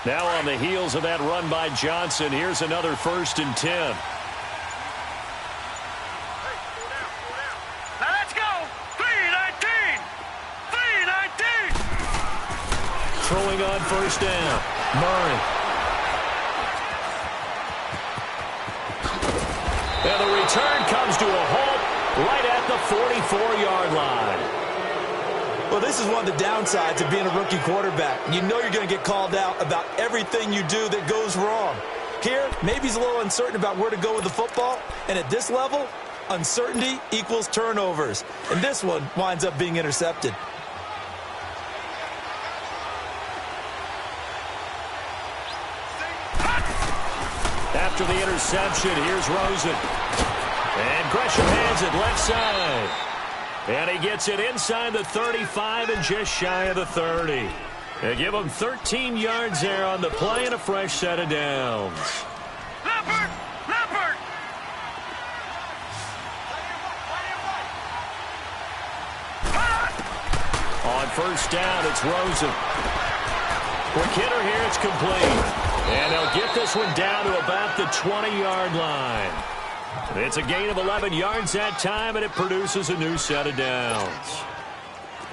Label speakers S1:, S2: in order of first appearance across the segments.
S1: Now on the heels of that run by Johnson, here's another 1st and 10.
S2: Now let's go. 3-19. 3-19.
S1: Throwing on 1st down. Murray. And the return comes to a halt right at the 44-yard line.
S3: Well, this is one of the downsides of being a rookie quarterback. You know you're going to get called out about everything you do that goes wrong. Here, maybe he's a little uncertain about where to go with the football. And at this level, uncertainty equals turnovers. And this one winds up being intercepted.
S1: After the interception, here's Rosen. And Gresham hands it left side. And he gets it inside the 35 and just shy of the 30. They give him 13 yards there on the play and a fresh set of downs.
S2: Leopard! Leopard!
S1: On 1st down, it's Rosen. Quick hitter here, it's complete. And they'll get this one down to about the 20-yard line. It's a gain of 11 yards that time, and it produces a new set of downs.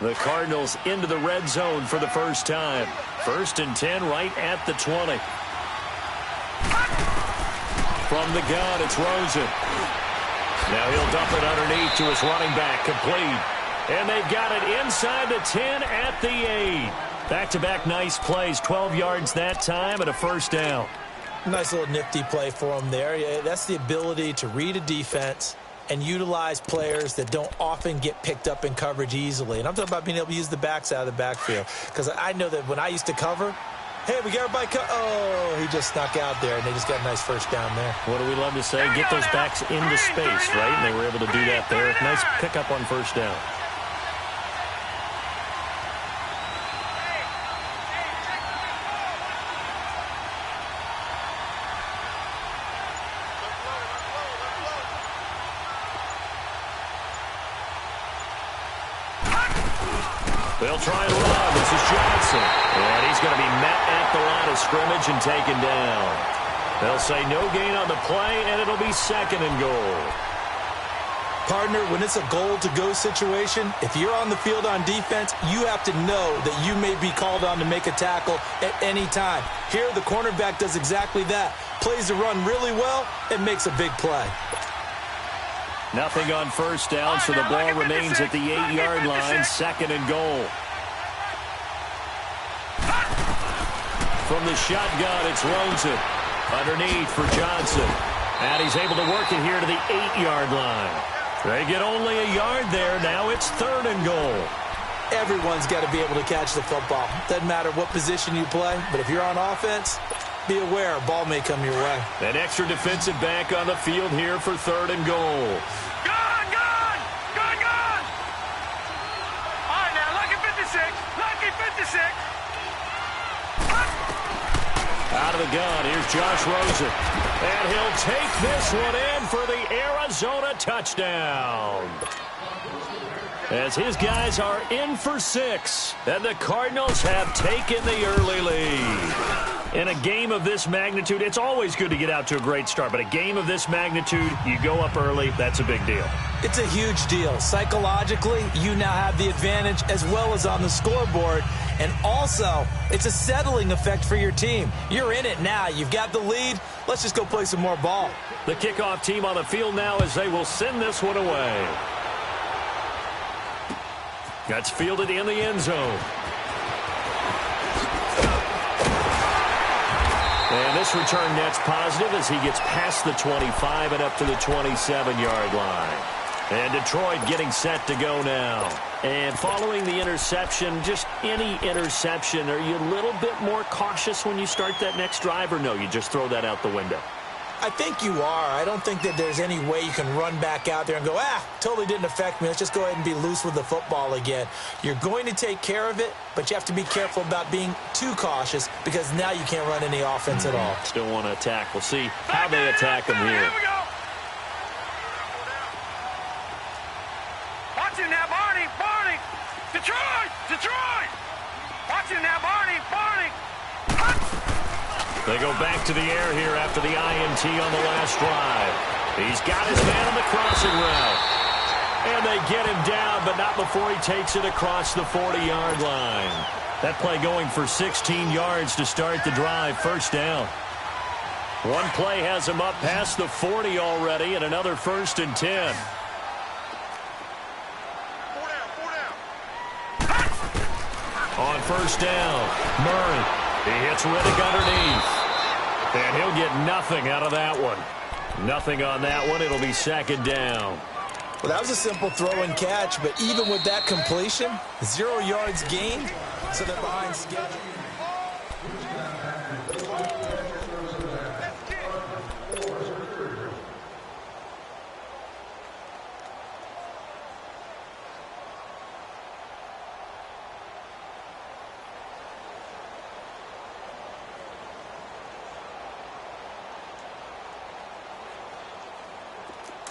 S1: The Cardinals into the red zone for the first time. 1st and 10 right at the 20. From the gun, it's Rosen. Now he'll dump it underneath to his running back, complete. And they've got it inside the 10 at the 8. Back-to-back nice plays, 12 yards that time and a 1st down.
S3: Nice little nifty play for him there. Yeah, that's the ability to read a defense and utilize players that don't often get picked up in coverage easily. And I'm talking about being able to use the backs out of the backfield. Because I know that when I used to cover, hey, we got everybody oh, he just snuck out there, and they just got a nice 1st down there.
S1: What do we love to say? Get those backs into space, right? And they were able to do that there. Nice pickup on 1st down. They'll try and run. This is Johnson. And he's going to be met at the line of scrimmage and taken down. They'll say no gain on the play, and it'll be 2nd and goal.
S3: Partner, when it's a goal-to-go situation, if you're on the field on defense, you have to know that you may be called on to make a tackle at any time. Here, the cornerback does exactly that. Plays the run really well and makes a big play.
S1: Nothing on 1st down, so the ball remains at the 8-yard line, 2nd and goal. From the shotgun, it's Rosen. Underneath for Johnson. And he's able to work it here to the 8-yard line. They get only a yard there. Now it's 3rd and goal.
S3: Everyone's got to be able to catch the football. Doesn't matter what position you play, but if you're on offense, be aware, a ball may come your way.
S1: An extra defensive back on the field here for 3rd and goal.
S2: Gone! Gone! Gone! Gone! All right, now, lucky 56. Lucky 56.
S1: Out of the gun, here's Josh Rosen. And he'll take this one in for the Arizona touchdown. As his guys are in for 6, and the Cardinals have taken the early lead. In a game of this magnitude, it's always good to get out to a great start, but a game of this magnitude, you go up early, that's a big deal.
S3: It's a huge deal. Psychologically, you now have the advantage as well as on the scoreboard. And also, it's a settling effect for your team. You're in it now. You've got the lead. Let's just go play some more ball.
S1: The kickoff team on the field now as they will send this one away. That's fielded in the end zone. And this return net's positive as he gets past the 25 and up to the 27-yard line. And Detroit getting set to go now. And following the interception, just any interception, are you a little bit more cautious when you start that next drive, or no, you just throw that out the window?
S3: I think you are. I don't think that there's any way you can run back out there and go, totally didn't affect me. Let's just go ahead and be loose with the football again. You're going to take care of it, but you have to be careful about being too cautious because now you can't run any offense at all.
S1: Still want to attack. We'll see how they attack them here.
S2: Here we go. Watch it now, Barney. Barney. Detroit. Detroit. Watch it now, Barney. Barney.
S1: They go back to the air here after the INT on the last drive. He's got his man on the crossing route. And they get him down, but not before he takes it across the 40-yard line. That play going for 16 yards to start the drive. First down. One play has him up past the 40 already, and another 1st and 10. On first down, Murray. He hits Riddick underneath. And he'll get nothing out of that one. Nothing on that one. It'll be 2nd down.
S3: Well, that was a simple throw and catch, but even with that completion, 0 yards gained, so they're behind schedule.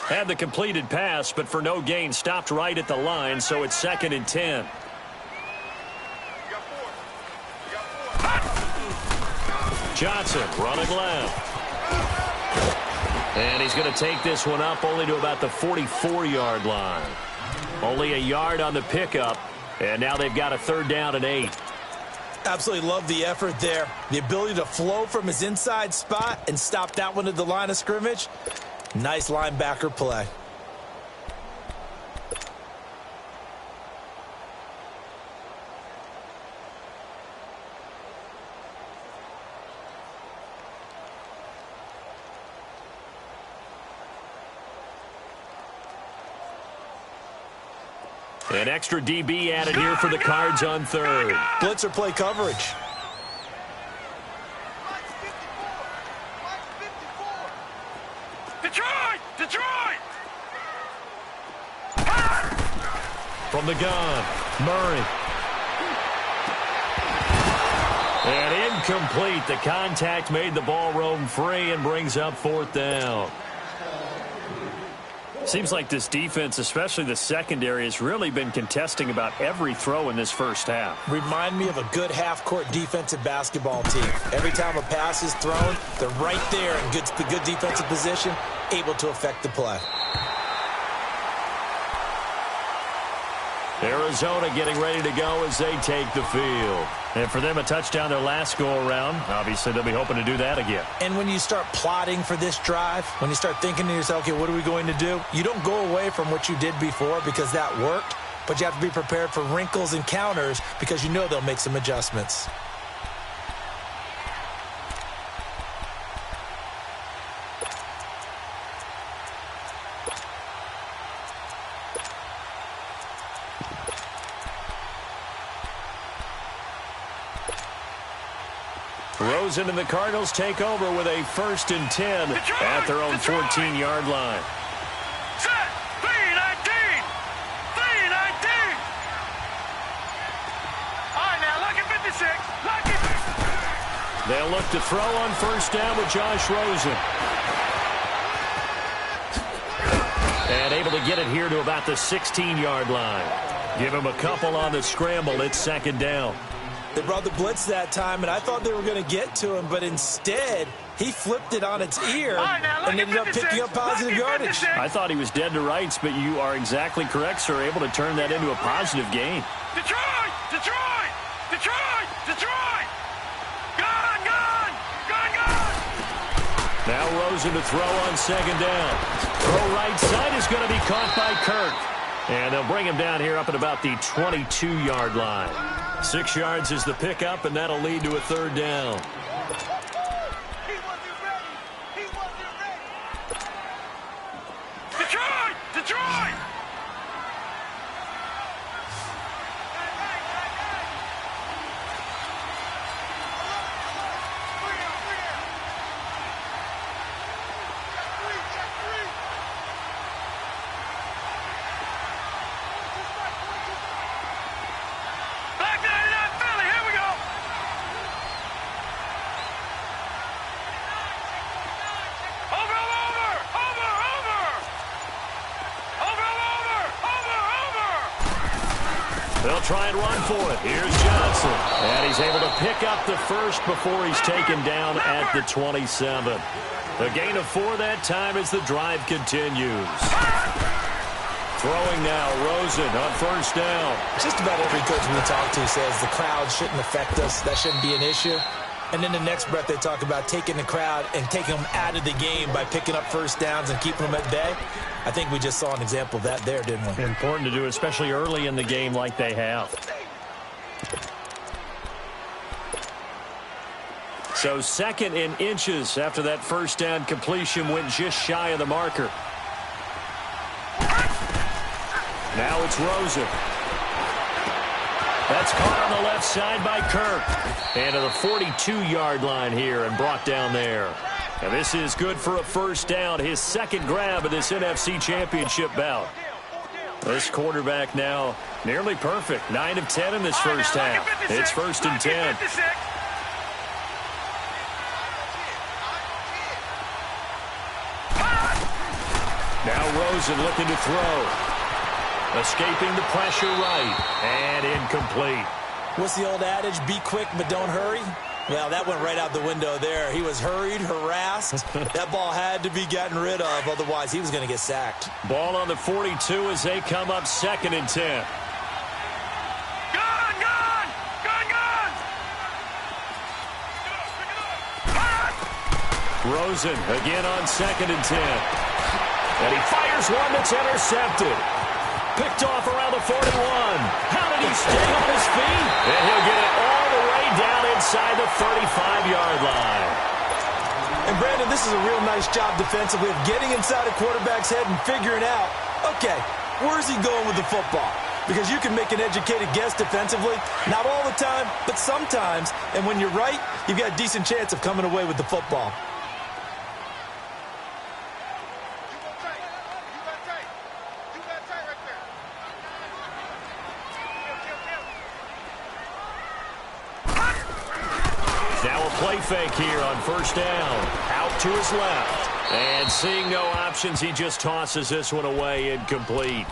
S1: Had the completed pass, but for no gain, stopped right at the line, so it's 2nd and 10. Johnson running left. And he's going to take this one up only to about the 44-yard line. Only a yard on the pickup, and now they've got a 3rd down and 8.
S3: Absolutely love the effort there. The ability to flow from his inside spot and stop that one at the line of scrimmage. Nice linebacker play.
S1: An extra DB added here for the Cards on 3rd.
S3: Blitzer play coverage.
S1: From the gun, Murray. And incomplete. The contact made the ball roam free and brings up 4th down. Seems like this defense, especially the secondary, has really been contesting about every throw in this first half.
S3: Remind me of a good half-court defensive basketball team. Every time a pass is thrown, they're right there in good defensive position, able to affect the play.
S1: Arizona getting ready to go as they take the field. And for them, a touchdown their last go-around. Obviously, they'll be hoping to do that again.
S3: And when you start plotting for this drive, when you start thinking to yourself, okay, what are we going to do? You don't go away from what you did before because that worked, but you have to be prepared for wrinkles and counters because you know they'll make some adjustments.
S1: Rosen and the Cardinals take over with a 1st and 10 at their own 14-yard line.
S2: Set. 3-19. 3-19. All right, now, lucky 56. Lucky.
S1: They'll look to throw on 1st down with Josh Rosen. And able to get it here to about the 16-yard line. Give him a couple on the scramble. It's 2nd down.
S3: They brought the blitz that time, and I thought they were going to get to him, but instead, he flipped it on its ear and ended up picking up positive yardage.
S1: I thought he was dead to rights, but you are exactly correct, sir. Able to turn that into a positive gain.
S2: Detroit! Detroit! Detroit! Detroit! Gone! Gone! Gone! Gone!
S1: Now Rosen to throw on 2nd down. Throw right side is going to be caught by Kirk. And they'll bring him down here up at about the 22-yard line. 6 yards is the pickup, and that'll lead to a 3rd down.
S2: He wasn't ready. He wasn't ready. Detroit! Detroit!
S1: They'll try and run for it. Here's Johnson. And he's able to pick up the first before he's taken down at the 27. A gain of 4 that time as the drive continues. Throwing now, Rosen on first down.
S3: Just about every coach we talk to says the crowd shouldn't affect us. That shouldn't be an issue. And then the next breath they talk about taking the crowd and taking them out of the game by picking up first downs and keeping them at bay. I think we just saw an example of that there, didn't we?
S1: Important to do, especially early in the game like they have. So 2nd in inches after that first down completion went just shy of the marker. Now it's Rosen. That's caught on the left side by Kirk. And to the 42-yard line here and brought down there. And this is good for a first down, his 2nd grab of this NFC Championship bout. This quarterback now nearly perfect. 9 of 10 in this first half. It's 1st and 10. Now Rosen looking to throw. Escaping the pressure right. And incomplete.
S3: What's the old adage? Be quick, but don't hurry. Well, that went right out the window there. He was hurried, harassed. That ball had to be gotten rid of. Otherwise, he was going to get sacked.
S1: Ball on the 42 as they come up 2nd and 10. Rosen again on 2nd and 10. And he fires one that's intercepted. Picked off around the 41. How did he stay on his feet? And he'll get it all the way down inside the 35-yard line.
S3: And, Brandon, this is a real nice job defensively of getting inside a quarterback's head and figuring out, okay, where's he going with the football? Because you can make an educated guess defensively. Not all the time, but sometimes. And when you're right, you've got a decent chance of coming away with the football.
S1: Play fake here on first down. Out to his left. And seeing no options, he just tosses this one away incomplete.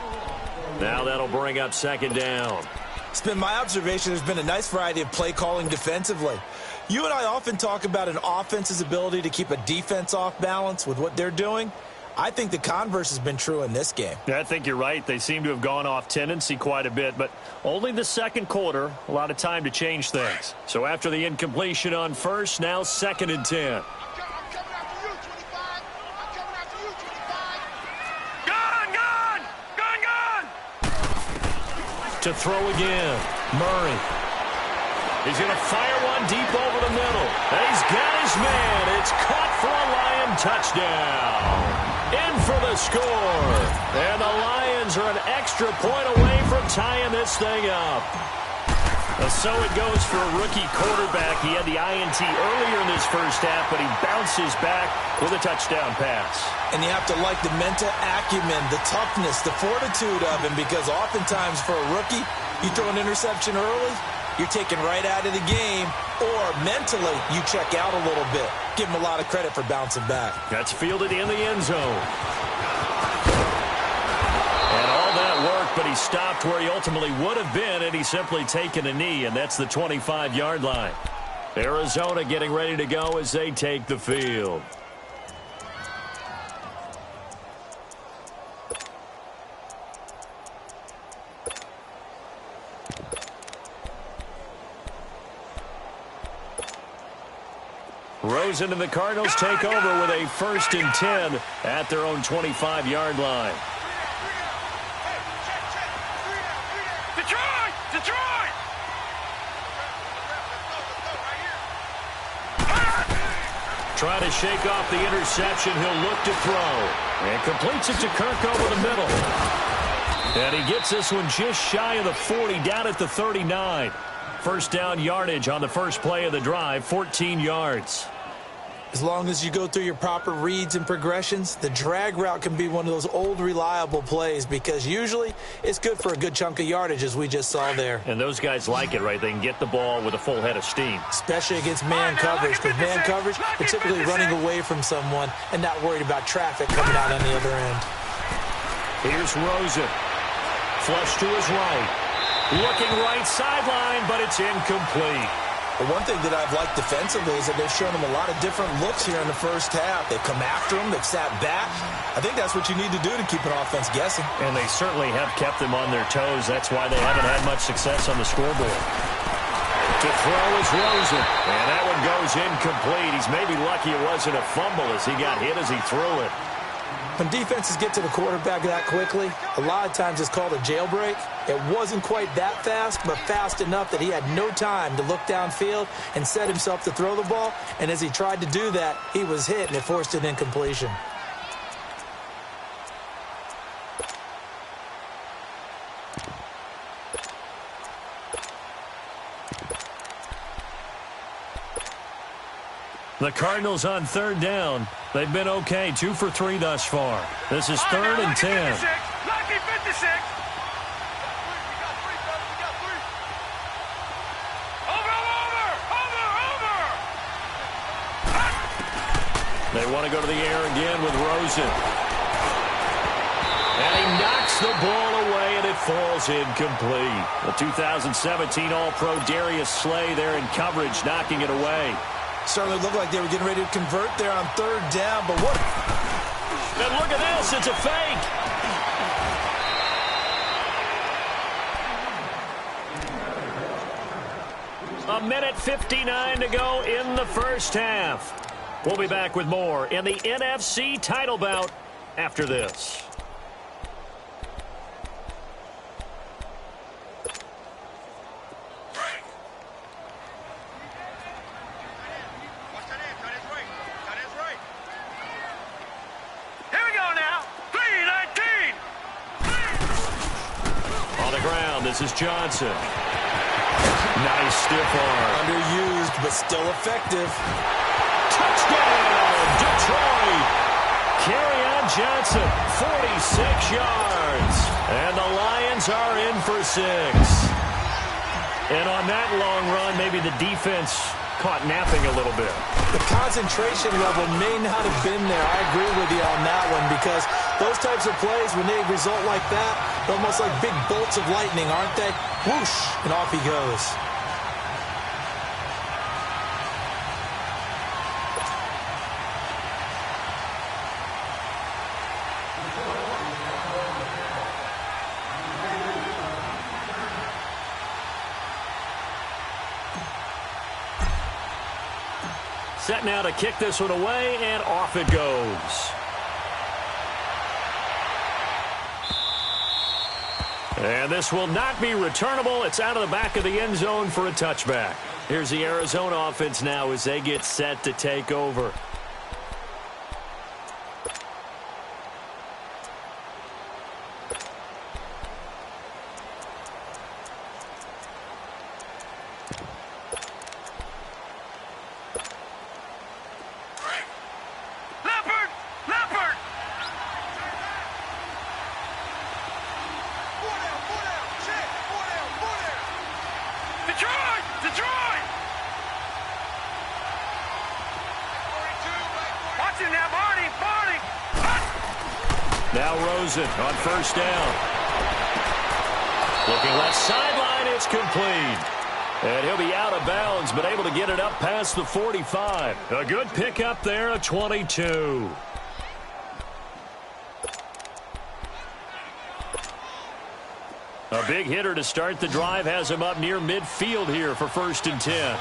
S1: Now that'll bring up 2nd down.
S3: It's been my observation there's been a nice variety of play calling defensively. You and I often talk about an offense's ability to keep a defense off balance with what they're doing. I think the converse has been true in this game.
S1: I think you're right. They seem to have gone off tendency quite a bit, but only the 2nd quarter, a lot of time to change things. So after the incompletion on first, now 2nd and 10. To throw again, Murray. He's going to fire one deep over the middle. And he's got his man. It's caught for a Lion touchdown. In for the score. And the Lions are an extra point away from tying this thing up. So it goes for a rookie quarterback. He had the INT earlier in this first half, but he bounces back with a touchdown pass.
S3: And you have to like the mental acumen, the toughness, the fortitude of him, because oftentimes for a rookie, you throw an interception early, you're taken right out of the game, or mentally you check out a little bit. Give him a lot of credit for bouncing back.
S1: That's fielded in the end zone. And all that worked, but he stopped where he ultimately would have been, and he's simply taken a knee, and that's the 25-yard line. Arizona getting ready to go as they take the field. Rosen and the Cardinals take over with a 1st and 10 at their own 25-yard line.
S2: Detroit!
S1: Trying to shake off the interception. He'll look to throw. And completes it to Kirk over the middle. And he gets this one just shy of the 40, down at the 39. First down yardage on the first play of the drive, 14 yards.
S3: As long as you go through your proper reads and progressions, the drag route can be one of those old reliable plays because usually it's good for a good chunk of yardage, as we just saw there.
S1: And those guys like it, right? They can get the ball with a full head of steam.
S3: Especially against man coverage, because man coverage, they're typically running away from someone and not worried about traffic coming out on the other end.
S1: Here's Rosen. Flush to his right. Looking right sideline, but it's incomplete.
S3: The one thing that I've liked defensively is that they've shown him a lot of different looks here in the first half. They've come after him. They've sat back. I think that's what you need to do to keep an offense guessing.
S1: And they certainly have kept them on their toes. That's why they haven't had much success on the scoreboard. To throw is Rosen. And that one goes incomplete. He's maybe lucky it wasn't a fumble as he got hit as he threw it.
S3: When defenses get to the quarterback that quickly, a lot of times it's called a jailbreak. It wasn't quite that fast, but fast enough that he had no time to look downfield and set himself to throw the ball. And as he tried to do that, he was hit, and it forced an incompletion.
S1: The Cardinals on third down. They've been okay, 2 for 3 thus far. This is third and 10.
S2: Lucky 56.
S1: They want to go to the air again with Rosen. And he knocks the ball away, and it falls incomplete. The 2017 All-Pro Darius Slay there in coverage, knocking it away.
S3: Certainly looked like they were getting ready to convert there on third down, but what?
S1: And look at this, it's a fake. A minute 59 to go in the first half. We'll be back with more in the NFC title bout after this. This is Johnson. Nice stiff arm.
S3: Underused, but still effective.
S1: Touchdown, Detroit. Kerryon Johnson, 46 yards. And the Lions are in for 6. And on that long run, maybe the defense caught napping a little bit.
S3: The concentration level may not have been there. I agree with you on that one, because those types of plays, when they result like that, they're almost like big bolts of lightning, aren't they? Whoosh, and off he goes.
S1: Set now to kick this one away, and off it goes. And this will not be returnable. It's out of the back of the end zone for a touchback. Here's the Arizona offense now as they get set to take over. Now Rosen on first down. Looking left sideline, it's complete. And he'll be out of bounds, but able to get it up past the 45. A good pickup there, a 22. A big hitter to start the drive has him up near midfield here for first and 10.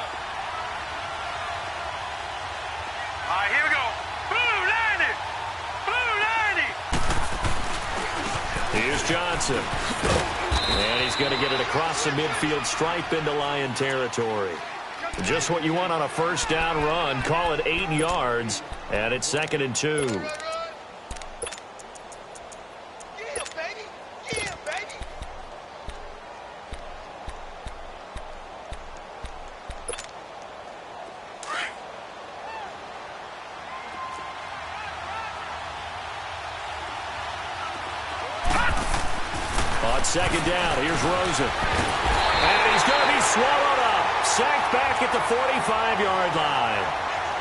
S1: Here's Johnson. And he's going to get it across the midfield stripe into Lion territory. Just what you want on a first down run. Call it 8 yards. And it's second and 2. Second down, here's Rosen. And he's going to be swallowed up. Sacked back at the 45-yard line.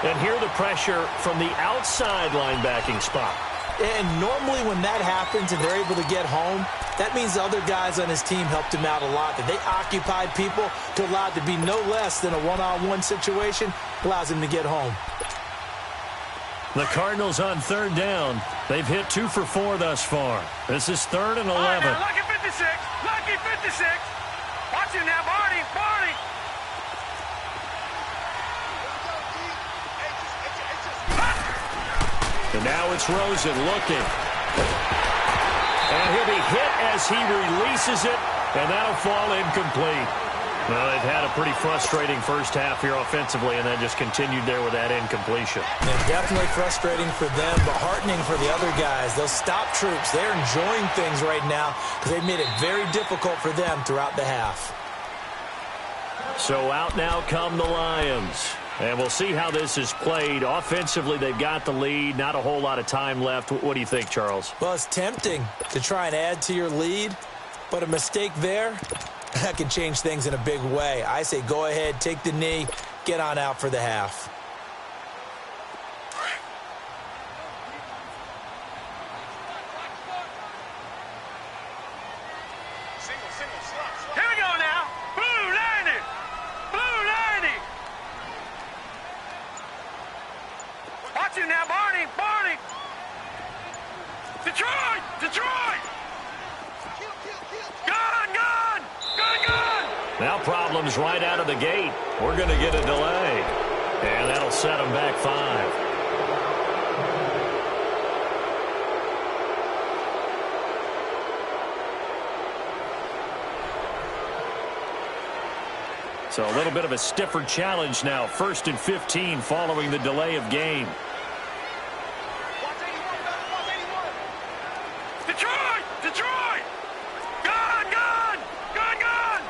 S1: And here the pressure from the outside linebacking spot.
S3: And normally when that happens and they're able to get home, that means the other guys on his team helped him out a lot. That they occupied people to allow it to be no less than a one-on-one situation allows him to get home.
S1: The Cardinals on third down. They've hit 2 for 4 thus far. This is 3rd and 11.
S2: All right, now, lucky 56. Lucky 56. Watch him now, Barney. Barney.
S1: And now it's Rosen looking. And he'll be hit as he releases it, and that'll fall incomplete. Well, they've had a pretty frustrating first half here offensively, and then just continued there with that incompletion.
S3: And definitely frustrating for them, but heartening for the other guys. Those stop troops, they're enjoying things right now because they've made it very difficult for them throughout the half.
S1: So out now come the Lions. And we'll see how this is played. Offensively, they've got the lead. Not a whole lot of time left. What do you think, Charles?
S3: Well, it's tempting to try and add to your lead, but a mistake there, that can change things in a big way. I say go ahead, take the knee, get on out for the half.
S2: Here we go now. Blue 90. Blue 90. Watch him now, Barney. Barney. Detroit. Detroit. Gun, gun. Gun, gun.
S1: Now problems right out of the gate. We're going to get a delay. And that'll set them back 5. So a little bit of a stiffer challenge now. 1st and 15 following the delay of game.
S2: Detroit. Detroit. Gun, gun. Gun, gun.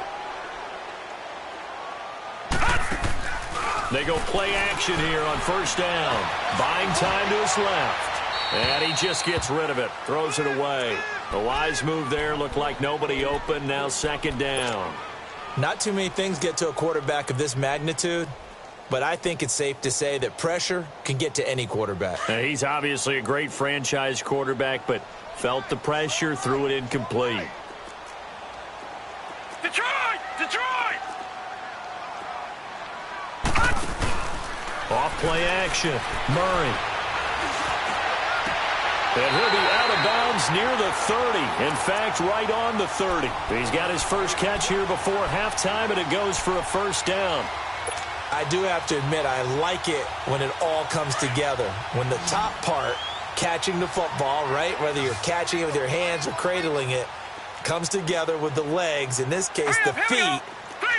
S1: They go play action here on 1st down. Buying time to his left. And he just gets rid of it. Throws it away. The wise move there. Looked like nobody open. Now 2nd down.
S3: Not too many things get to a quarterback of this magnitude, but I think it's safe to say that pressure can get to any quarterback.
S1: Now, he's obviously a great franchise quarterback, but felt the pressure, threw it incomplete.
S2: Detroit. Detroit.
S1: Off play action. Murray. And he'll be out of bounds near the 30. In fact, right on the 30. He's got his first catch here before halftime, and it goes for a 1st down.
S3: I do have to admit, I like it when it all comes together. When the top part, catching the football, right, whether you're catching it with your hands or cradling it, comes together with the legs. In this case, the feet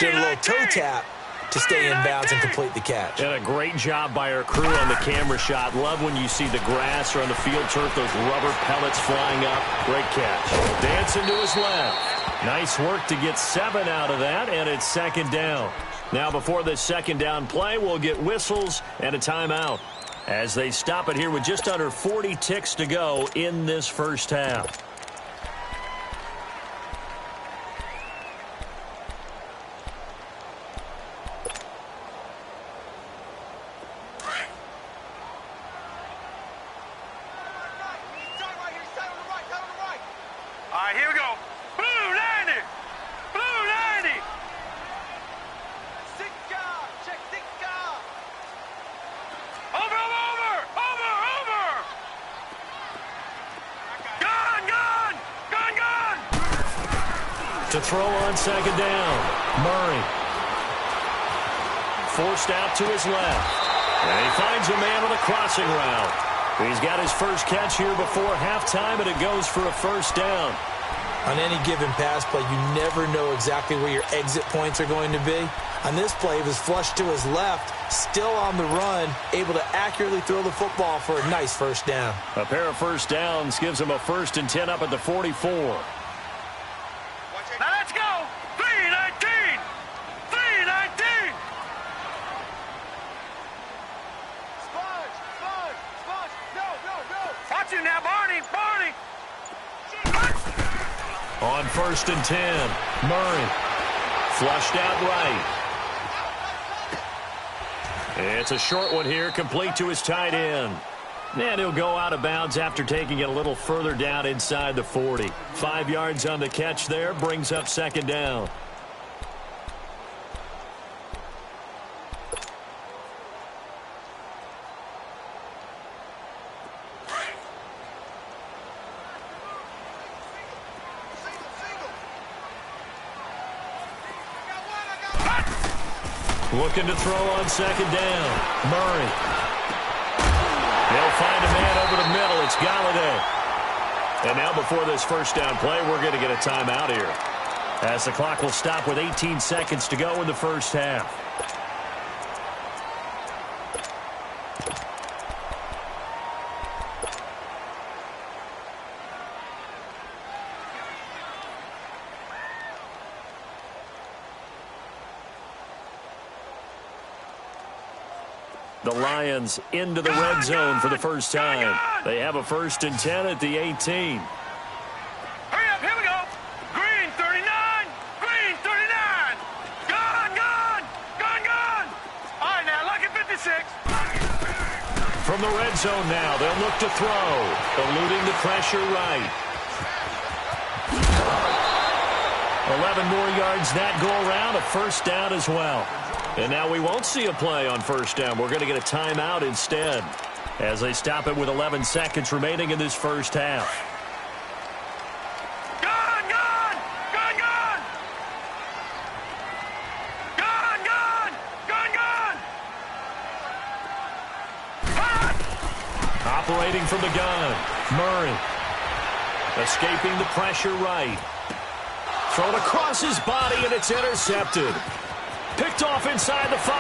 S3: did a little toe tap to stay in bounds and complete the catch.
S1: And a great job by our crew on the camera shot. Love when you see the grass or on the field turf, those rubber pellets flying up. Great catch. Dancing to his left. Nice work to get 7 out of that, and it's 2nd down. Now before this 2nd down play, we'll get whistles and a timeout as they stop it here with just under 40 ticks to go in this first half.
S2: All right, here we go. Blue 90. Blue 90. Check 6 guard. Over. Gun, gun. Gun, gun.
S1: To throw on 2nd down. Murray. Forced out to his left. And he finds a man on a crossing route. He's got his first catch here before halftime, and it goes for a 1st down.
S3: On any given pass play, you never know exactly where your exit points are going to be. On this play, he was flushed to his left, still on the run, able to accurately throw the football for a nice 1st down.
S1: A pair of 1st downs gives him a 1st and 10 up at the 44.
S2: Now let's go. 3-19. 3-19. Sponge. No. Watch him now, Barney.
S1: On 1st and 10, Murray flushed out right. It's a short one here, complete to his tight end. And he'll go out of bounds after taking it a little further down inside the 40. 5 yards on the catch there, brings up second down. Looking to throw on second down. Murray. They'll find a man over the middle. It's Galladay. And now before this first down play, we're going to get a timeout here, as the clock will stop with 18 seconds to go in the first half. The Lions into the red zone for the first time. They have a 1st and 10 at the 18.
S2: Hurry up, here we go. Green 39, green 39. Gone, gone, gone, gone. All right, now, lucky 56.
S1: From the red zone now, they'll look to throw. Eluding the pressure right. 11 more yards that go around, a first down as well. And now we won't see a play on first down. We're going to get a timeout instead, as they stop it with 11 seconds remaining in this first half.
S2: Gone, gone, gone, gone. Gone, gone, gone, gone.
S1: Operating from the gun, Murray. Escaping the pressure right. Thrown across his body, and it's intercepted. Picked off inside the 5.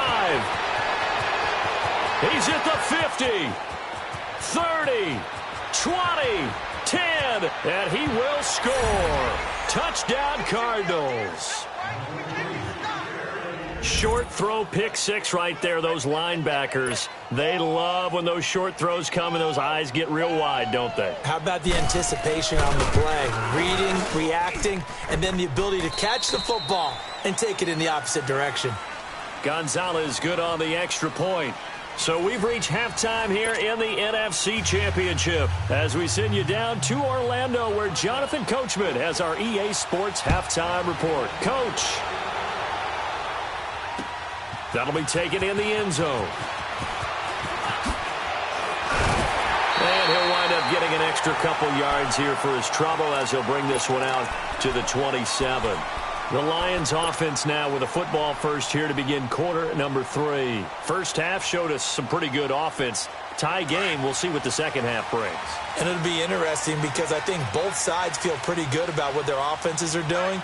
S1: He's at the 50, 30, 20, 10, and he will score. Touchdown, Cardinals. Short throw, pick 6 right there. Those linebackers, they love when those short throws come and those eyes get real wide, don't they?
S3: How about the anticipation on the play? Reading, reacting, and then the ability to catch the football and take it in the opposite direction.
S1: Gonzalez good on the extra point. So we've reached halftime here in the NFC Championship, as we send you down to Orlando, where Jonathan Coachman has our EA Sports halftime report. Coach. That'll be taken in the end zone. And he'll wind up getting an extra couple yards here for his trouble, as he'll bring this one out to the 27. The Lions offense now with a football first here to begin quarter number 3. First half showed us some pretty good offense. Tie game, we'll see what the second half brings.
S3: And it'll be interesting because I think both sides feel pretty good about what their offenses are doing.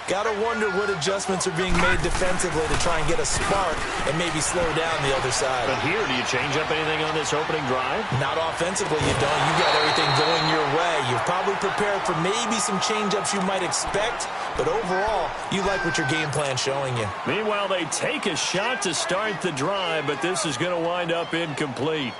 S3: Got to wonder what adjustments are being made defensively to try and get a spark and maybe slow down the other side.
S1: But here, do you change up anything on this opening drive?
S3: Not offensively, you don't. You got everything going your way. You're probably prepared for maybe some change-ups you might expect, but overall, you like what your game plan's showing you.
S1: Meanwhile, they take a shot to start the drive, but this is going to wind up incomplete.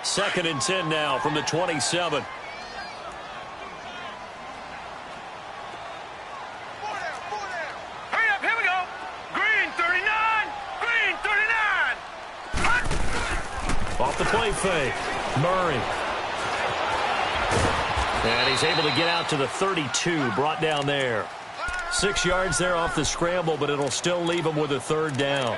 S1: Second and 10 now from the 27.
S2: Hurry up, here we go. Green 39, green 39.
S1: Off the play fake, Murray. And he's able to get out to the 32, brought down there. 6 yards there off the scramble, but it'll still leave him with a third down.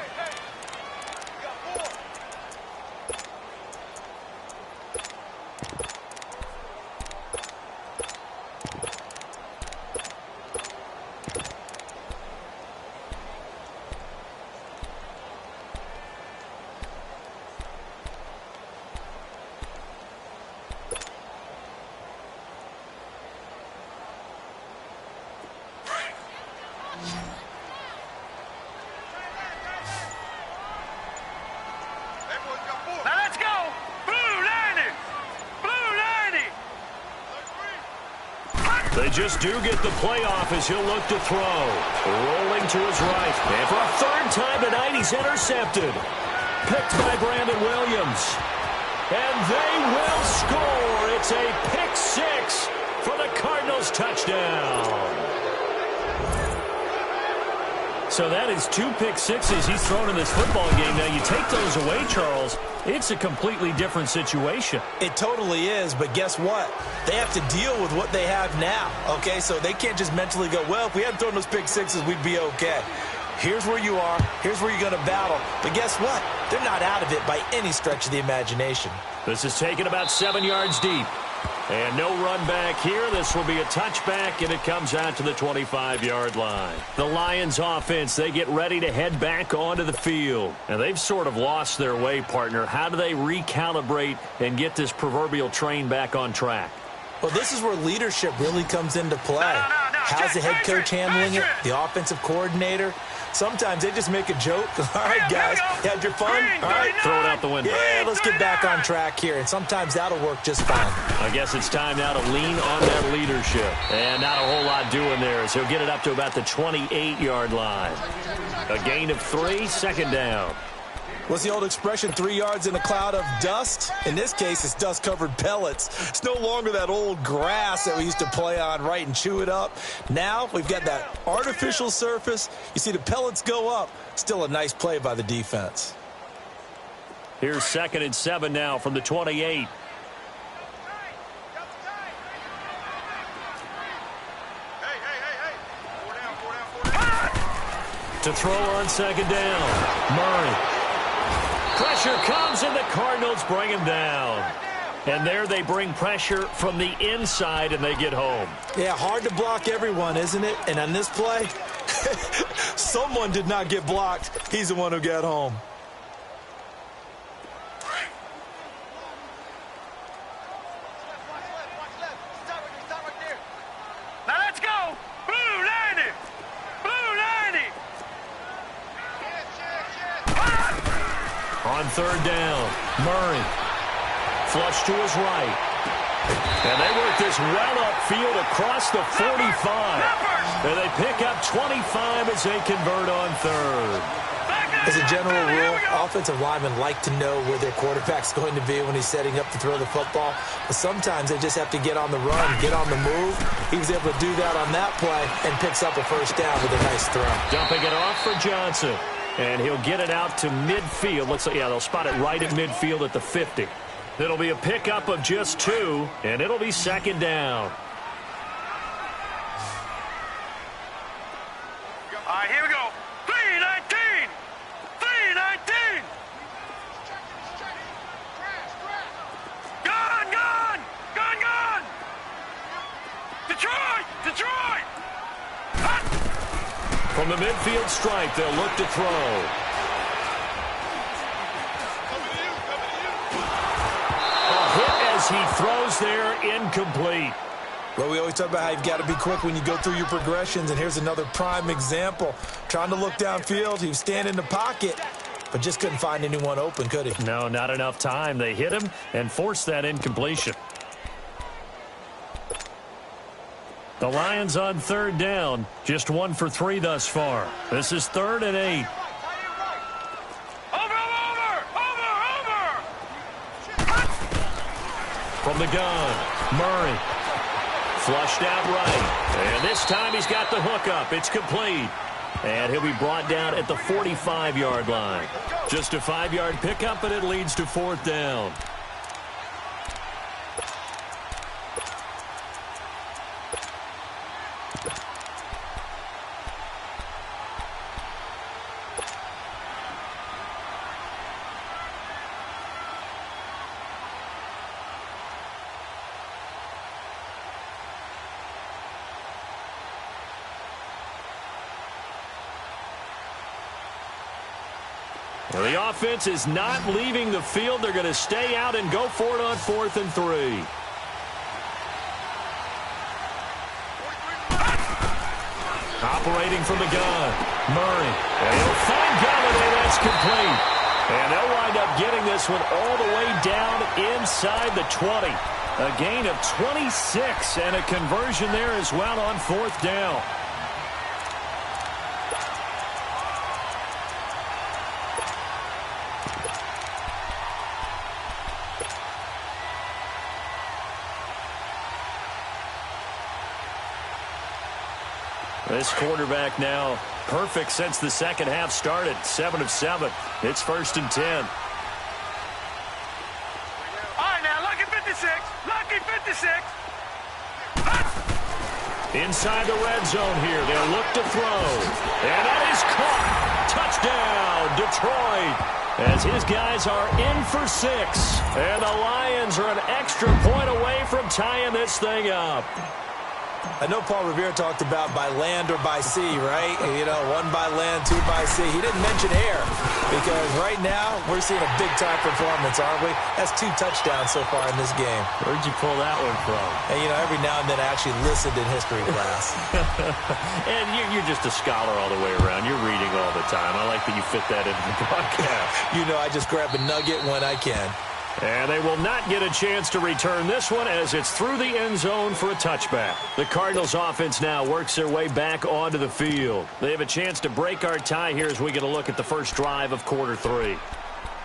S2: Now let's go. Blue 90. Blue 90.
S1: They just do get the play off as he'll look to throw. Rolling to his right. And for a third time tonight, he's intercepted. Picked by Brandon Williams. And they will score. It's a pick 6 for the Cardinals touchdown. So that is 2 pick sixes he's thrown in this football game. Now, you take those away, Charles, it's a completely different situation.
S3: It totally is, but guess what? They have to deal with what they have now, okay? So they can't just mentally go, well, if we hadn't thrown those pick sixes, we'd be okay. Here's where you are. Here's where you're going to battle. But guess what? They're not out of it by any stretch of the imagination.
S1: This is taken about 7 yards deep. And no run back here. This will be a touchback, and it comes out to the 25-yard line. The Lions offense, they get ready to head back onto the field. And they've sort of lost their way, partner. How do they recalibrate and get this proverbial train back on track?
S3: Well, this is where leadership really comes into play. How's the head coach handling it? The offensive coordinator? Sometimes they just make a joke. All right, guys, you had your fun? All right,
S1: throw it out the window.
S3: Yeah, let's get back on track here. And sometimes that'll work just fine.
S1: I guess it's time now to lean on that leadership. And not a whole lot doing there as he'll get it up to about the 28-yard line. A gain of 3, second down.
S3: What's the old expression, 3 yards in a cloud of dust? In this case, it's dust-covered pellets. It's no longer that old grass that we used to play on, right, and chew it up. Now we've got that artificial surface. You see the pellets go up. Still a nice play by the defense.
S1: Here's 2nd and 7 now from the 28. To throw on 2nd down, Murray. Pressure comes, and the Cardinals bring him down. And there they bring pressure from the inside, and they get home.
S3: Yeah, hard to block everyone, isn't it? And on this play, someone did not get blocked. He's the one who got home.
S2: Now let's go. Blue 90. Blue 90.
S1: On 3rd down, Murray. Flush to his right. And they work this well upfield across the 45. And they pick up 25 as they convert on 3rd.
S3: As a general rule, offensive linemen like to know where their quarterback's going to be when he's setting up to throw the football. But sometimes they just have to get on the run, get on the move. He was able to do that on that play and picks up a 1st down with a nice throw.
S1: Dumping it off for Johnson. And he'll get it out to midfield. Looks like, yeah, they'll spot it right at midfield at the 50. It'll be a pickup of just 2, and it'll be 2nd down.
S2: All right, here we go. 319. 319. Gun, gun. Gun, gun. Detroit. Detroit. Hot.
S1: From the midfield stripe, they'll look to throw. A hit as he throws there, incomplete.
S3: Well, we always talk about how you've got to be quick when you go through your progressions, and here's another prime example. Trying to look downfield, he was standing in the pocket, but just couldn't find anyone open, could he?
S1: No, not enough time. They hit him and forced that incompletion. The Lions on 3rd down, just 1 for 3 thus far. This is 3rd and 8.
S2: Over.
S1: From the gun, Murray. Flushed out right. And this time he's got the hook up. It's complete. And he'll be brought down at the 45-yard line. Just a 5-yard pickup, and it leads to 4th down. Well, the offense is not leaving the field. They're going to stay out and go for it on 4th and 3. Operating from the gun, Murray. And he'll find Galladay. That's complete. And they'll wind up getting this one all the way down inside the 20. A gain of 26 and a conversion there as well on 4th down. This quarterback now perfect since the second half started. 7 of 7. It's 1st and 10.
S2: All right, now, lucky 56. Lucky 56.
S1: Inside the red zone here. They'll look to throw. And that is caught. Touchdown, Detroit. As his guys are in for 6. And the Lions are an extra point away from tying this thing up.
S3: I know Paul Revere talked about by land or by sea, right? You know, 1 by land, 2 by sea. He didn't mention air because right now we're seeing a big-time performance, aren't we? That's 2 touchdowns so far in this game.
S1: Where'd you pull that one from?
S3: And, you know, every now and then I actually listened in history class.
S1: And you're just a scholar all the way around. You're reading all the time. I like that you fit that into the broadcast.
S3: You know, I just grab a nugget when I can.
S1: And they will not get a chance to return this one as it's through the end zone for a touchback. The Cardinals offense now works their way back onto the field. They have a chance to break our tie here as we get a look at the first drive of quarter 3.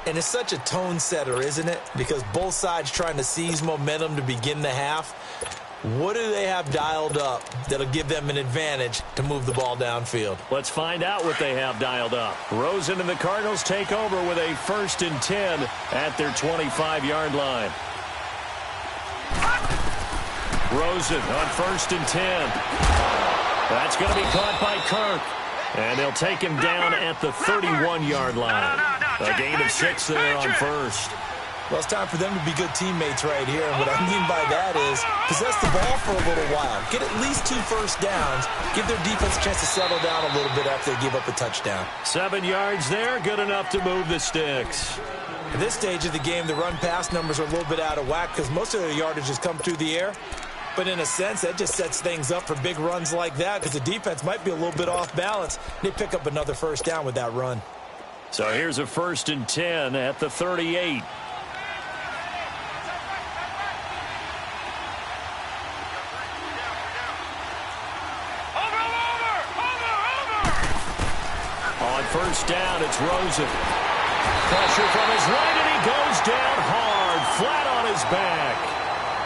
S3: And it's such a tone setter, isn't it? Because both sides trying to seize momentum to begin the half. What do they have dialed up that'll give them an advantage to move the ball downfield?
S1: Let's find out what they have dialed up. Rosen and the Cardinals take over with a 1st and 10 at their 25-yard line. Rosen on 1st and 10. That's going to be caught by Kirk. And they'll take him down at the 31-yard line. A gain of 6 there on 1st.
S3: Well, it's time for them to be good teammates right here. And what I mean by that is possess the ball for a little while. Get at least 2 first downs. Give their defense a chance to settle down a little bit after they give up a touchdown.
S1: 7 yards there, good enough to move the sticks.
S3: At this stage of the game, the run-pass numbers are a little bit out of whack because most of their yardage has come through the air. But in a sense, that just sets things up for big runs like that because the defense might be a little bit off balance. They pick up another first down with that run.
S1: So here's a 1st and 10 at the 38. On 1st down, it's Rosen. Pressure from his right, and he goes down hard, flat on his back.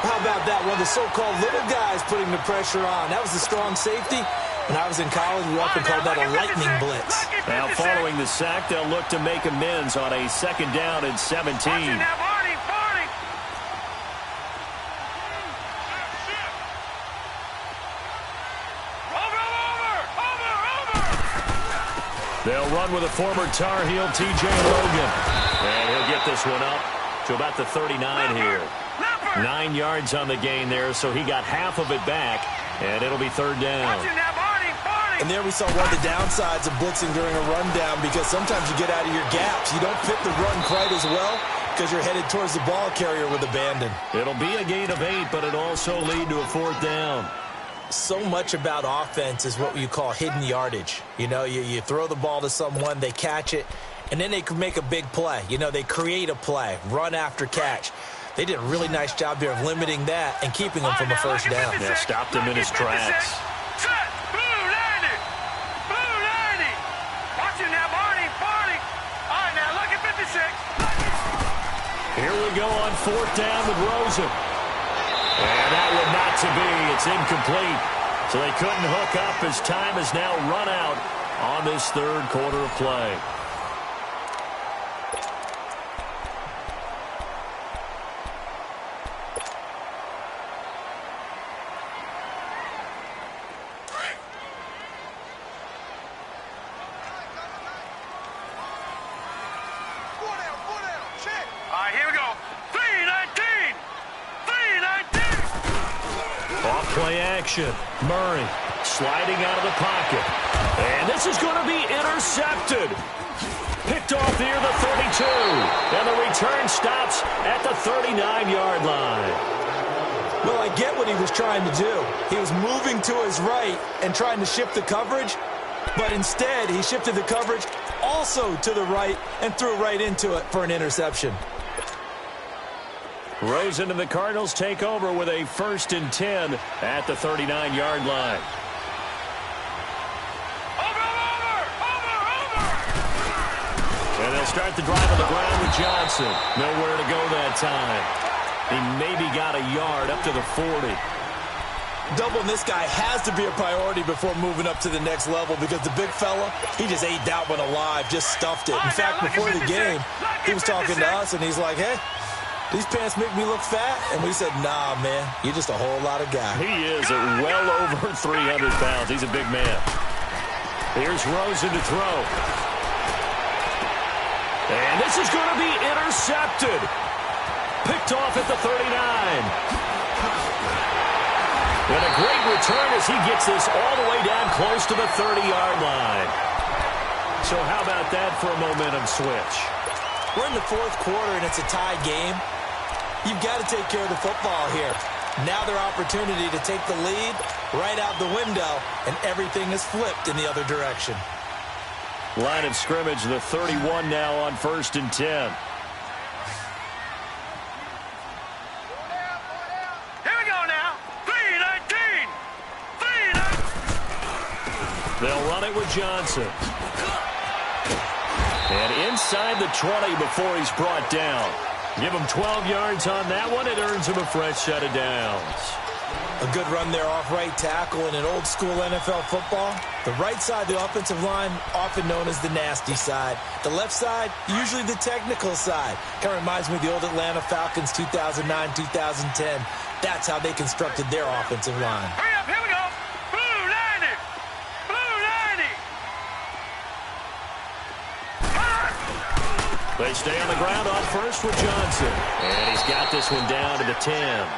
S3: How about that? One of the so-called little guys putting the pressure on. That was the strong safety. When I was in college, we often called that a lightning blitz.
S1: Now, following the sack, they'll look to make amends on a 2nd down and 17. They'll run with a former Tar Heel, T.J. Logan. And he'll get this one up to about the 39 here. 9 yards on the gain there, so he got half of it back, and it'll be 3rd down.
S3: And there we saw one of the downsides of blitzing during a rundown because sometimes you get out of your gaps. You don't fit the run quite as well because you're headed towards the ball carrier with abandon.
S1: It'll be a gain of 8, but it'll also lead to a 4th down.
S3: So much about offense is what you call hidden yardage. You know, you throw the ball to someone, they catch it, and then they can make a big play. You know, they create a play, run after catch. They did a really nice job there of limiting that and keeping him from a first down.
S1: Yeah, stopped him in his tracks. Here we go on 4th down with Rosen. And that one not to be. It's incomplete. So they couldn't hook up as time has now run out on this 3rd quarter of play. Murray sliding out of the pocket. And this is going to be intercepted. Picked off near the 32. And the return stops at the 39-yard line.
S3: Well, I get what he was trying to do. He was moving to his right and trying to shift the coverage. But instead, he shifted the coverage also to the right and threw right into it for an interception.
S1: Rosen and the Cardinals take over with a 1st and 10 at the 39-yard line. And they'll start the drive on the ground with Johnson. Nowhere to go that time. He maybe got a yard up to the 40.
S3: Doubling this guy has to be a priority before moving up to the next level because the big fella, he just ate that one alive, just stuffed it. In fact, before the game, he was talking to us, and he's like, hey, these pants make me look fat. And we said, nah, man, you're just a whole lot of guy.
S1: He is well over 300 pounds. He's a big man. Here's Rosen to throw. And this is going to be intercepted. Picked off at the 39. And a great return as he gets this all the way down close to the 30-yard line. So how about that for a momentum switch?
S3: We're in the fourth quarter, and it's a tie game. You've got to take care of the football here. Now their opportunity to take the lead right out the window, and everything is flipped in the other direction.
S1: Line of scrimmage, the 31 now on 1st and 10. They'll run it with Johnson. And inside the 20 before he's brought down. Give him 12 yards on that one. It earns him a fresh set of downs.
S3: A good run there off right tackle in an old-school NFL football. The right side, the offensive line, often known as the nasty side. The left side, usually the technical side. Kind of reminds me of the old Atlanta Falcons 2009-2010. That's how they constructed their offensive line.
S2: Hurry up, here we go. Blue 90. Blue 90.
S1: They stay on the ground on first with Johnson. And he's got this one down to the 10.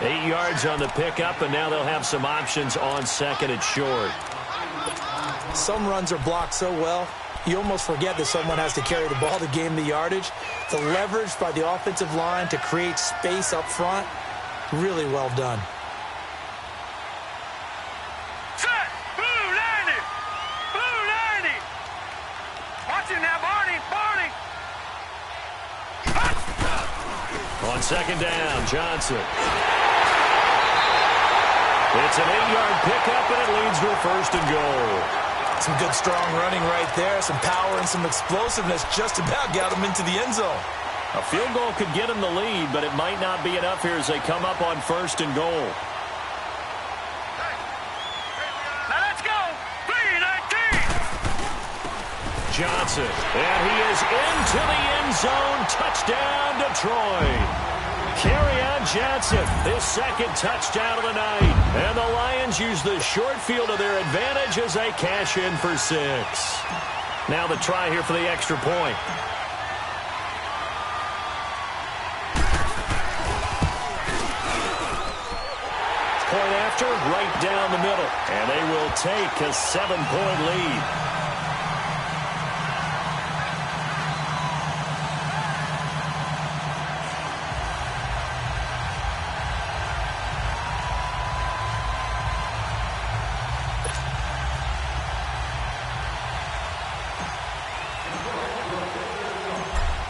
S1: 8 yards on the pickup, and now they'll have some options on second and short.
S3: Some runs are blocked so well, you almost forget that someone has to carry the ball to gain the yardage. The leverage by the offensive line to create space up front, really well done.
S2: Set. Blue 90. Blue 90. Watch it now, Barney. Barney.
S1: On second down, Johnson. It's an 8-yard pickup, and it leads to a 1st and goal.
S3: Some good, strong running right there. Some power and some explosiveness just about got him into the end zone.
S1: A field goal could get him the lead, but it might not be enough here as they come up on 1st and goal.
S2: Now let's go. 3-19.
S1: Johnson, and he is into the end zone. Touchdown, Detroit. Carry on Johnson, his second touchdown of the night. And the Lions use the short field to their advantage as they cash in for 6. Now the try here for the extra point. Point after, right down the middle. And they will take a 7-point lead.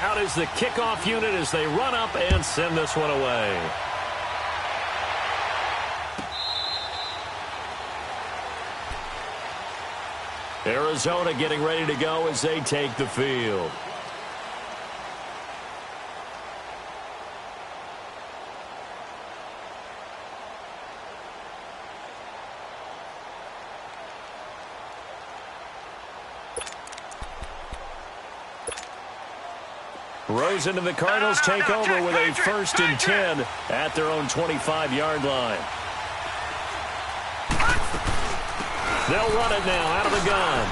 S1: Out is the kickoff unit as they run up and send this one away. Arizona getting ready to go as they take the field. Rosen and the Cardinals take over with a 1st and 10 at their own 25-yard line. They'll run it now out of the gun.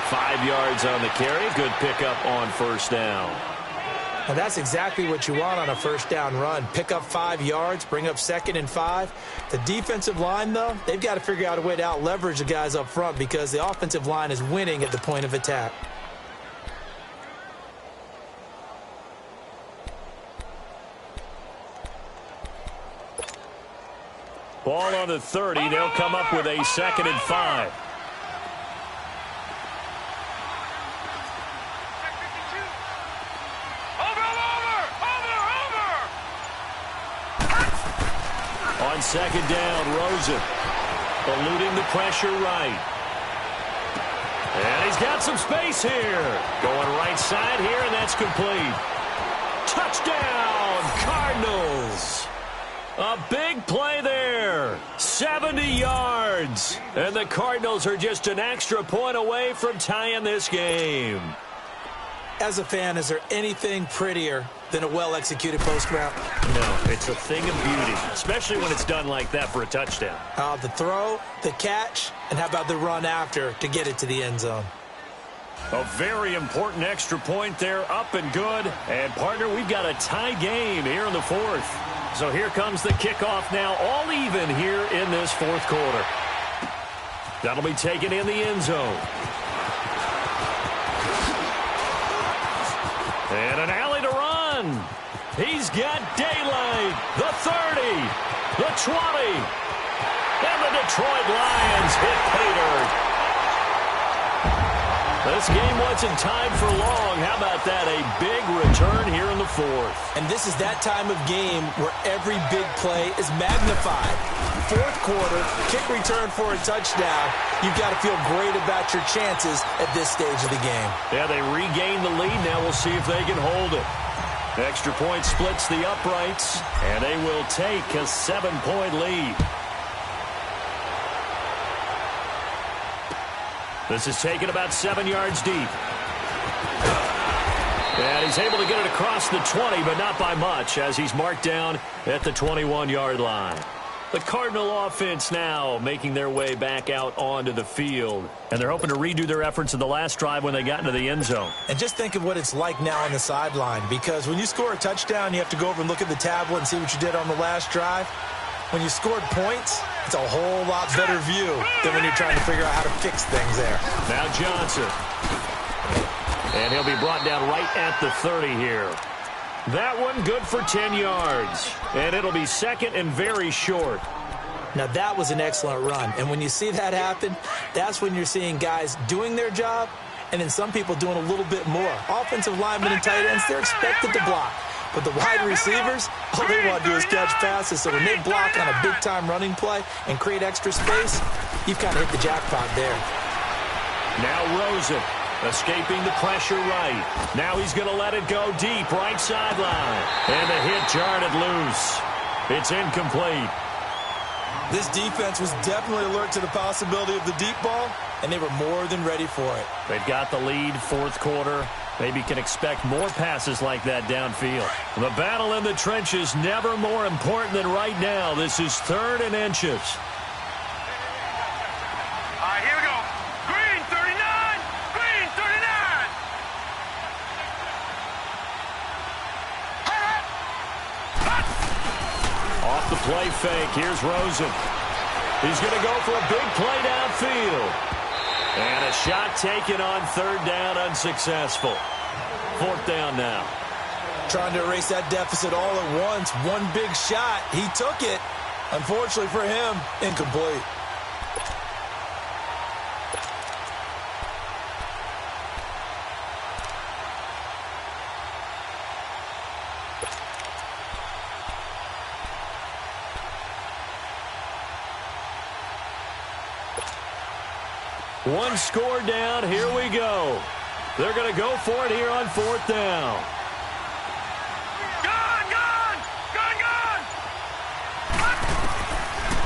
S1: 5 yards on the carry. Good pickup on 1st down.
S3: And that's exactly what you want on a 1st down run. Pick up 5 yards, bring up 2nd and 5. The defensive line, though, they've got to figure out a way to out-leverage the guys up front because the offensive line is winning at the point of attack.
S1: Ball on the 30. They'll come up with a 2nd and 5. On 2nd down, Rosen eluding the pressure right. And he's got some space here. Going right side here, and that's complete. Touchdown, Cardinals. A big play there. 70 yards. And the Cardinals are just an extra point away from tying this game.
S3: As a fan, is there anything prettier than a well-executed post route?
S1: No, it's a thing of beauty, especially when it's done like that for a touchdown.
S3: The throw, the catch, and how about the run after to get it to the end zone?
S1: A very important extra point there, up and good. And, partner, we've got a tie game here in the fourth. So here comes the kickoff now, all even here in this fourth quarter. That'll be taken in the end zone. And an alley to run. He's got daylight. The 30, the 20. And the Detroit Lions hit pay dirt. This game wasn't tied for long. How about that? A big return here in the fourth.
S3: And this is that time of game where every big play is magnified. Fourth quarter, kick return for a touchdown. You've got to feel great about your chances at this stage of the game.
S1: Yeah, they regained the lead. Now we'll see if they can hold it. Extra point splits the uprights, and they will take a 7-point lead. This is taken about 7 yards deep. And he's able to get it across the 20, but not by much, as he's marked down at the 21-yard line. The Cardinal offense now making their way back out onto the field. And they're hoping to redo their efforts in the last drive when they got into the end zone.
S3: And just think of what it's like now on the sideline, because when you score a touchdown, you have to go over and look at the tablet and see what you did on the last drive. When you scored points, it's a whole lot better view than when you're trying to figure out how to fix things there.
S1: Now Johnson. And he'll be brought down right at the 30 here. That one good for 10 yards. And it'll be second and very short.
S3: Now that was an excellent run. And when you see that happen, that's when you're seeing guys doing their job and then some people doing a little bit more. Offensive linemen and tight ends, they're expected to block. But the wide receivers, all they want to do is catch passes. So when they block on a big-time running play and create extra space, you've kind of hit the jackpot there.
S1: Now Rosen escaping the pressure right. Now he's going to let it go deep, right sideline. And the hit jarred it loose. It's incomplete.
S3: This defense was definitely alert to the possibility of the deep ball, and they were more than ready for it.
S1: They've got the lead, fourth quarter. Maybe can expect more passes like that downfield. The battle in the trenches never more important than right now. This is 3rd and inches.
S2: All right, here we go. Green 39. Green 39.
S1: Off the play fake. Here's Rosen. He's going to go for a big play downfield. And a shot taken on 3rd down, unsuccessful. 4th down now.
S3: Trying to erase that deficit all at once. One big shot. He took it. Unfortunately for him, incomplete.
S1: One score down. Here we go. They're going to go for it here on 4th down.
S2: Gone, gone, gone, gone.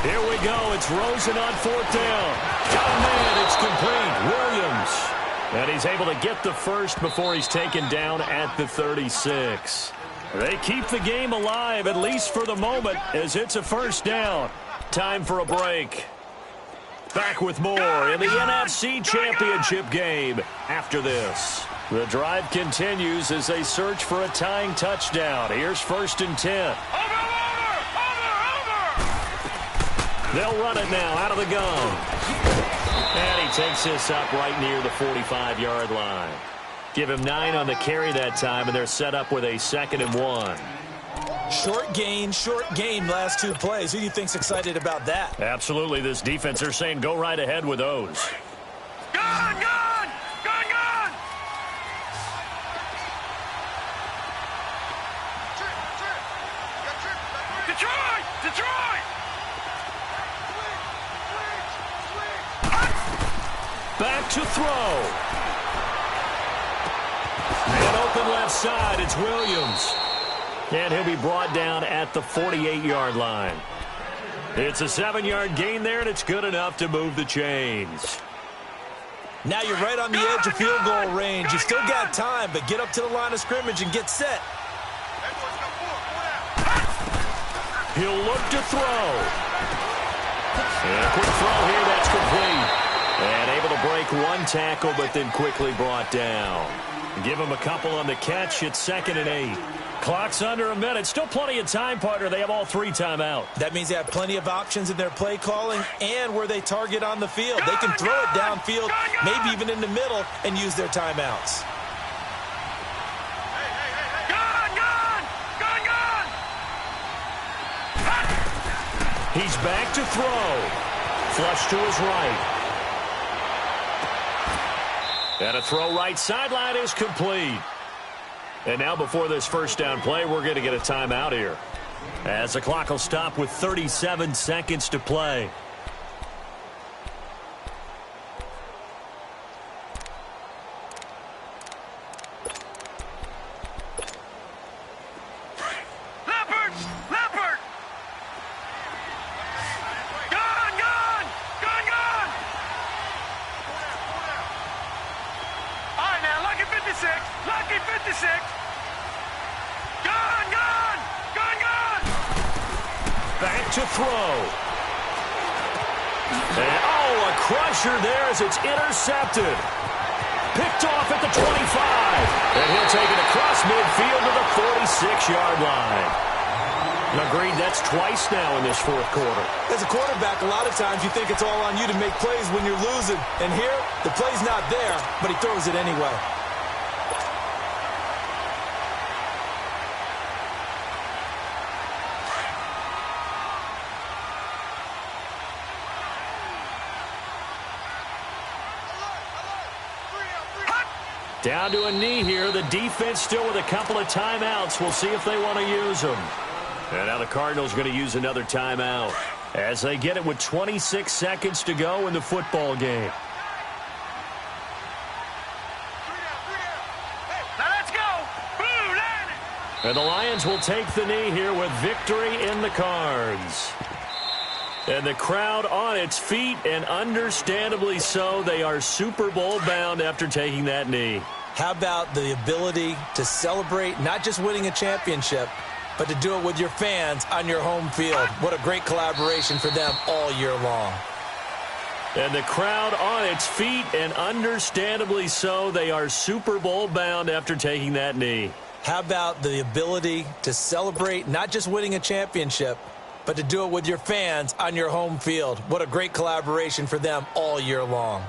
S1: Here we go. It's Rosen on 4th down. Got a man. It's complete. Williams. And he's able to get the first before he's taken down at the 36. They keep the game alive, at least for the moment, as it's a 1st down. Time for a break. Back with more in the NFC Championship game after this. The drive continues as they search for a tying touchdown. Here's 1st and 10.
S2: Over.
S1: They'll run it now out of the gun. And he takes this up right near the 45-yard line. Give him 9 on the carry that time, and they're set up with a 2nd and 1.
S3: Short game last 2 plays. Who do you think's excited about that?
S1: Absolutely. This defense, they're saying go right ahead with those.
S2: Gone, gone, gone, gone. Detroit.
S1: Back to throw. And open left side, it's Williams. And he'll be brought down at the 48-yard line. It's a 7-yard gain there, and it's good enough to move the chains.
S3: Now you're right on the edge of field goal range. You still got time, but get up to the line of scrimmage and get set.
S1: He'll look to throw. And a quick throw here, that's complete. And able to break one tackle, but then quickly brought down. Give him a couple on the catch. It's 2nd and 8. Clock's under a minute. Still plenty of time, partner. They have all 3 timeouts.
S3: That means they have plenty of options in their play calling and where they target on the field. They can throw it downfield, maybe even in the middle, and use their timeouts.
S1: He's back to throw. Flush to his right. And a throw right sideline is complete. And now before this first down play, we're going to get a timeout here, as the clock will stop with 37 seconds to play. Back to throw. And, a crusher there as it's intercepted. Picked off at the 25. And he'll take it across midfield to the 46-yard line. Agreed, that's twice now in this fourth quarter.
S3: As a quarterback, a lot of times you think it's all on you to make plays when you're losing. And here, the play's not there, but he throws it anyway.
S1: Down to a knee here. The defense still with a couple of timeouts. We'll see if they want to use them. And now the Cardinals going to use another timeout as they get it with 26 seconds to go in the football game.
S2: Now let's go. Blue line.
S1: And the Lions will take the knee here with victory in the cards. And the crowd on its feet, and understandably so. They are Super Bowl bound after taking that knee.
S3: How about the ability to celebrate not just winning a championship, but to do it with your fans on your home field? What a great collaboration for them all year long.
S1: And the crowd on its feet, and understandably so. They are Super Bowl bound after taking that knee.
S3: How about the ability to celebrate not just winning a championship, but to do it with your fans on your home field? What a great collaboration for them all year long.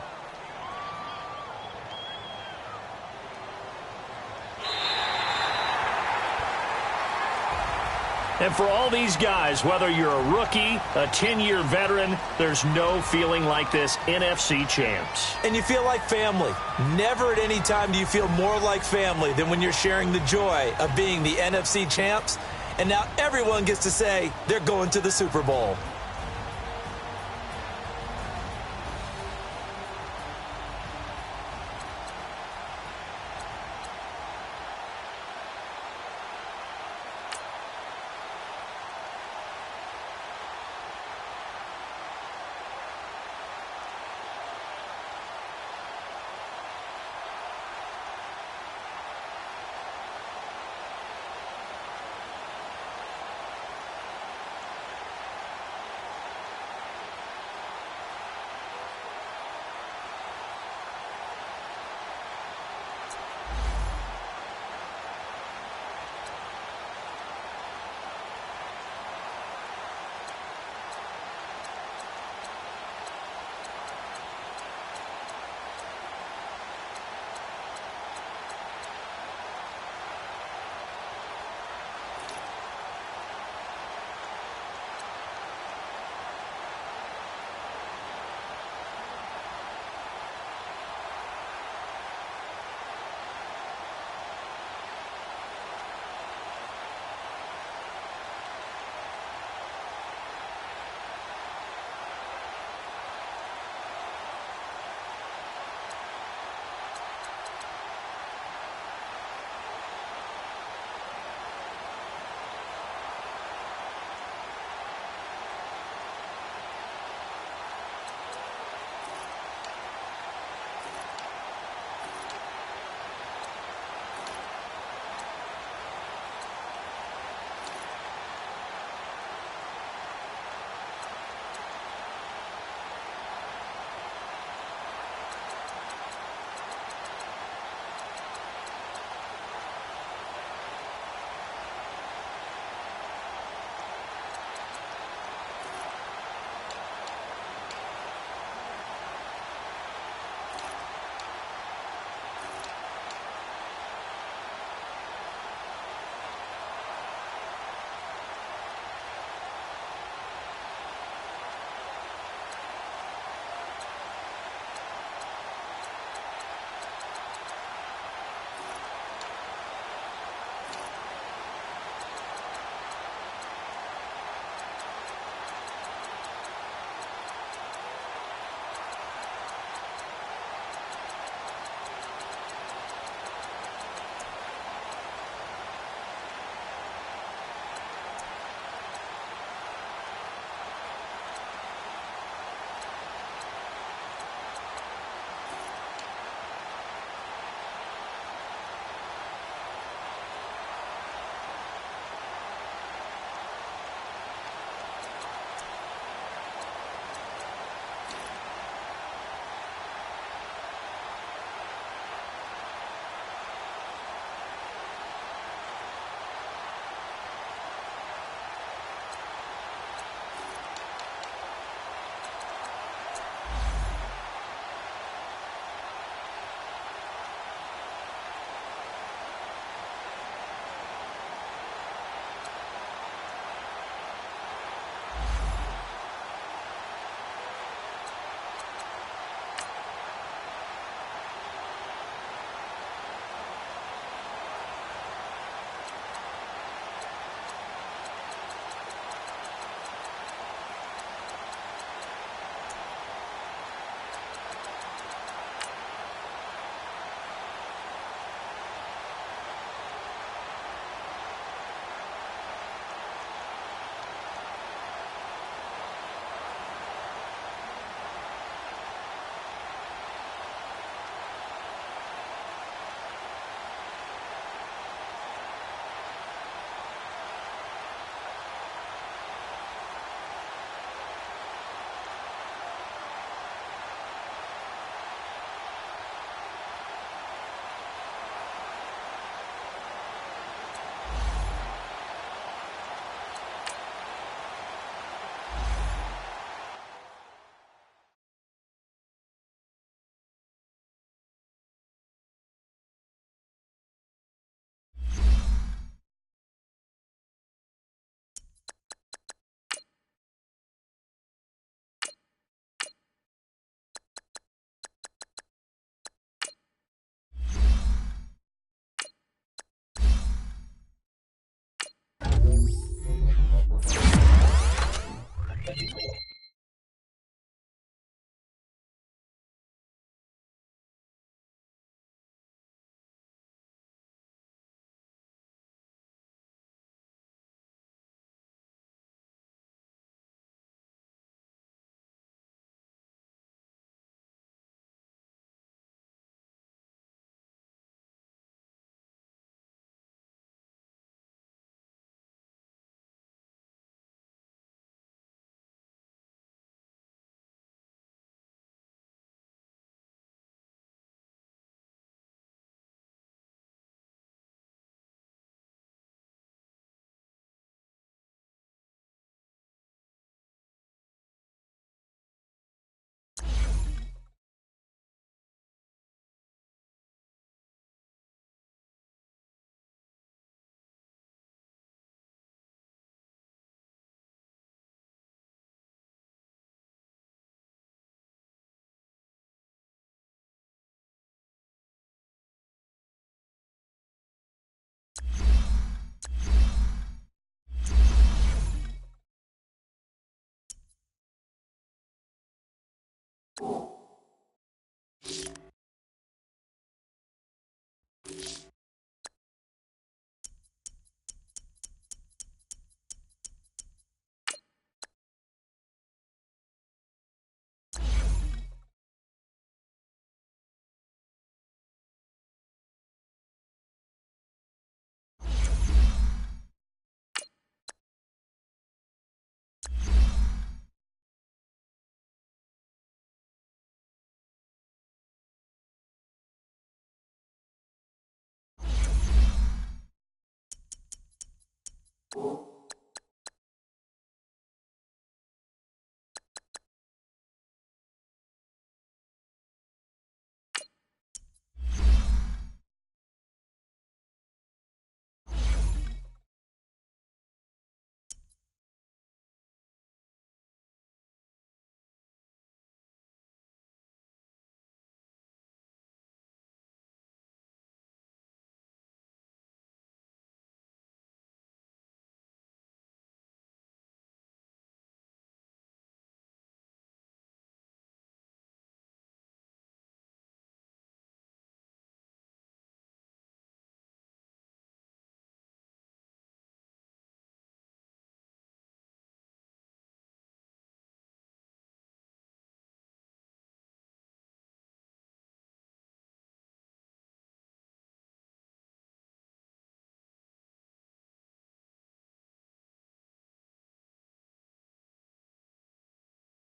S1: And for all these guys, whether you're a rookie, a 10-year veteran, there's no feeling like this NFC champs.
S3: And you feel like family. Never at any time do you feel more like family than when you're sharing the joy of being the NFC champs. And now everyone gets to say they're going to the Super Bowl.
S4: You